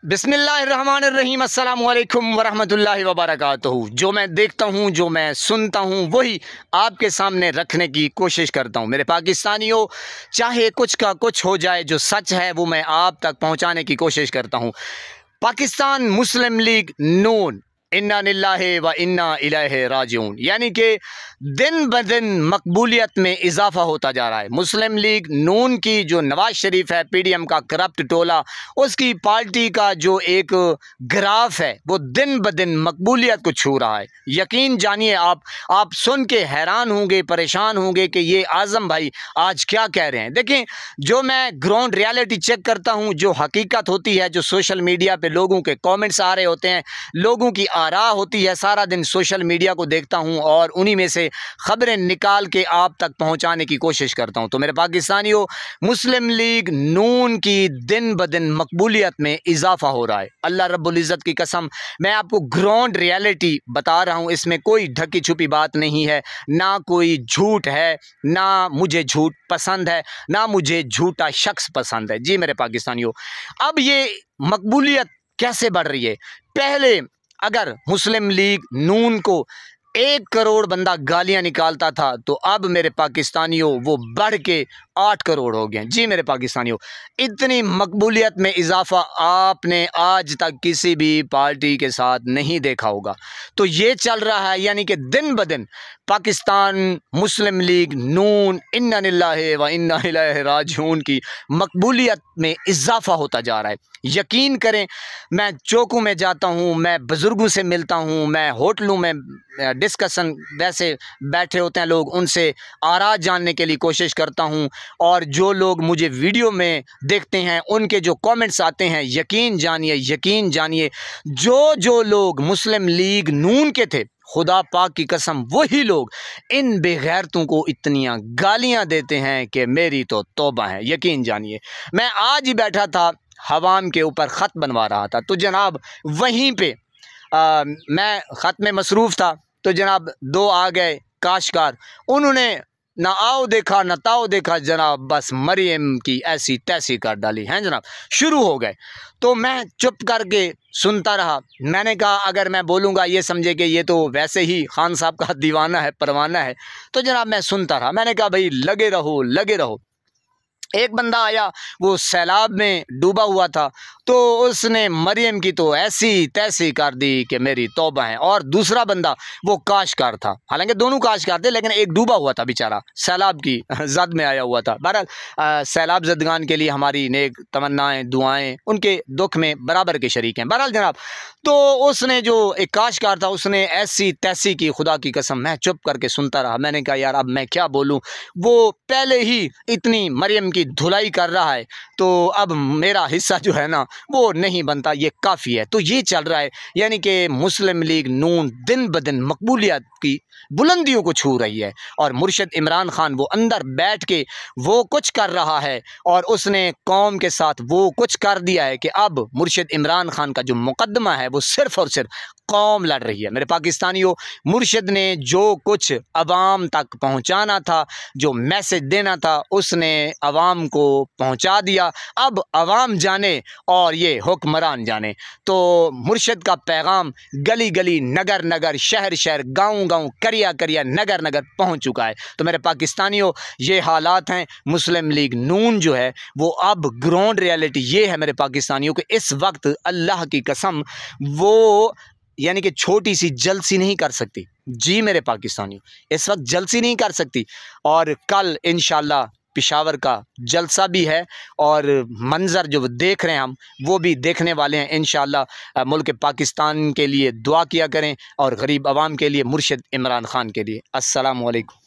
बिस्मिल्लाहिर्रहमानिर्रहीम अस्सलामु अलैकुम वरहमतुल्लाहि वबरकातुहू। जो मैं देखता हूँ, जो मैं सुनता हूँ, वही आपके सामने रखने की कोशिश करता हूँ। मेरे पाकिस्तानियों, चाहे कुछ का कुछ हो जाए, जो सच है वो मैं आप तक पहुँचाने की कोशिश करता हूँ। पाकिस्तान मुस्लिम लीग नून, इन्ना लिल्लाहि व इन्ना इलैहि राजिऊन, यानी कि दिन ब दिन मकबूलियत में इजाफा होता जा रहा है। मुस्लिम लीग नून की जो नवाज शरीफ है, पीडीएम का करप्ट टोला, उसकी पार्टी का जो एक ग्राफ है वो दिन ब दिन मकबूलियत को छू रहा है। यकीन जानिए, आप सुन के हैरान होंगे, परेशान होंगे कि ये आज़म भाई आज क्या कह रहे हैं। देखें, जो मैं ग्राउंड रियलिटी चेक करता हूँ, जो हकीकत होती है, जो सोशल मीडिया पे लोगों के कमेंट्स आ रहे होते हैं, लोगों की आरा होती है, सारा दिन सोशल मीडिया को देखता हूँ और उन्हीं में से खबरें निकाल के आप तक पहुँचाने की कोशिश करता हूँ। तो मेरे पाकिस्तानियों, मुस्लिम लीग नून की दिन ब दिन मकबूलियत में इजाफा हो रहा है। अल्लाह रब्बुल इज़्ज़त की कसम, मैं आपको ग्राउंड रियलिटी बता रहा हूँ, इसमें कोई ढकी छुपी बात नहीं है, ना कोई झूठ है, ना मुझे झूठ पसंद है, ना मुझे झूठा शख्स पसंद है। जी मेरे पाकिस्तानियों, अब ये मकबूलियत कैसे बढ़ रही है? पहले अगर मुस्लिम लीग नून को 1 करोड़ बंदा गालियां निकालता था, तो अब मेरे पाकिस्तानियों वो बढ़ के 8 करोड़ हो गए। जी मेरे पाकिस्तानियों, इतनी मकबूलियत में इजाफा आपने आज तक किसी भी पार्टी के साथ नहीं देखा होगा। तो ये चल रहा है, यानी कि दिन ब दिन पाकिस्तान मुस्लिम लीग नून, इन्ना लिल्लाहि व इन्ना इलैहि राजिऊन की मकबूलियत में इजाफा होता जा रहा है। यकीन करें, मैं चौकों में जाता हूँ, मैं बुज़ुर्गों से मिलता हूँ, मैं होटलों में डिस्कशन, वैसे बैठे होते हैं लोग, उनसे आरा जानने के लिए कोशिश करता हूँ, और जो लोग मुझे वीडियो में देखते हैं उनके जो कमेंट्स आते हैं, यकीन जानिए जो लोग मुस्लिम लीग नून के थे, खुदा पाक की कसम, वही लोग इन बेगैरतों को इतनियां गालियां देते हैं कि मेरी तो तौबा है। यकीन जानिए, मैं आज ही बैठा था, हवाम के ऊपर ख़त बनवा रहा था, तो जनाब वहीं पे मैं ख़त में मसरूफ़ था, तो जनाब 2 आ गए काश्तकार, उन्होंने ना आओ देखा ना ताओ देखा, जनाब बस मरियम की ऐसी तैसी कर डाली हैं जनाब, शुरू हो गए। तो मैं चुप करके सुनता रहा। मैंने कहा अगर मैं बोलूँगा ये समझे कि ये तो वैसे ही खान साहब का दीवाना है, परवाना है। तो जनाब मैं सुनता रहा, मैंने कहा भाई लगे रहो। एक बंदा आया, वो सैलाब में डूबा हुआ था, तो उसने मरियम की तो ऐसी तैसी कर दी कि मेरी तौबा है। और दूसरा बंदा वो काश्तकार था, हालांकि दोनों काश्तकार थे, लेकिन एक डूबा हुआ था बेचारा, सैलाब की जद में आया हुआ था। बहरहाल सैलाब ज़दगान के लिए हमारी नेक तमन्नाएं, दुआएं, उनके दुख में बराबर के शरीक हैं। बहरहाल जनाब, तो उसने जो एक काश्तकार था, उसने ऐसी तैसी की, खुदा की कसम मैं चुप करके सुनता रहा। मैंने कहा यार अब मैं क्या बोलूँ, वो पहले ही इतनी मरियम की धुलाई कर रहा है, तो अब मेरा हिस्सा जो है ना वो नहीं बनता, ये काफ़ी है। तो ये चल रहा है, यानी कि मुस्लिम लीग नून दिन ब दिन मकबूलियत की बुलंदियों को छू रही है, और मुर्शिद इमरान खान वो अंदर बैठ के वो कुछ कर रहा है, और उसने कौम के साथ वो कुछ कर दिया है कि अब मुर्शिद इमरान खान का जो मुकदमा है वो सिर्फ़ और सिर्फ कौम लड़ रही है। मेरे पाकिस्तानियों, मुर्शिद ने जो कुछ अवाम तक पहुँचाना था, जो मैसेज देना था, उसने अवाम को पहुँचा दिया। अब अवाम जाने और ये हुक्मरान जाने। तो मुर्शिद का पैगाम गली गली, नगर नगर, शहर शहर, गाँव गाँव, करिया करिया, नगर नगर पहुँच चुका है। तो मेरे पाकिस्तानियों, ये हालात हैं। मुस्लिम लीग नून जो है वो अब ग्राउंड रियलिटी ये है मेरे पाकिस्तानियों के, इस वक्त अल्लाह की कसम वो यानी कि छोटी सी जलसी नहीं कर सकती। जी मेरे पाकिस्तानियों, इस वक्त जलसी नहीं कर सकती, और कल इंशाल्लाह पेशावर का जलसा भी है, और मंज़र जो देख रहे हैं हम वो भी देखने वाले हैं इंशाल्लाह। मुल्क पाकिस्तान के लिए दुआ किया करें, और गरीब आवाम के लिए, मुर्शिद इमरान खान के लिए। अस्सलामु अलैकुम।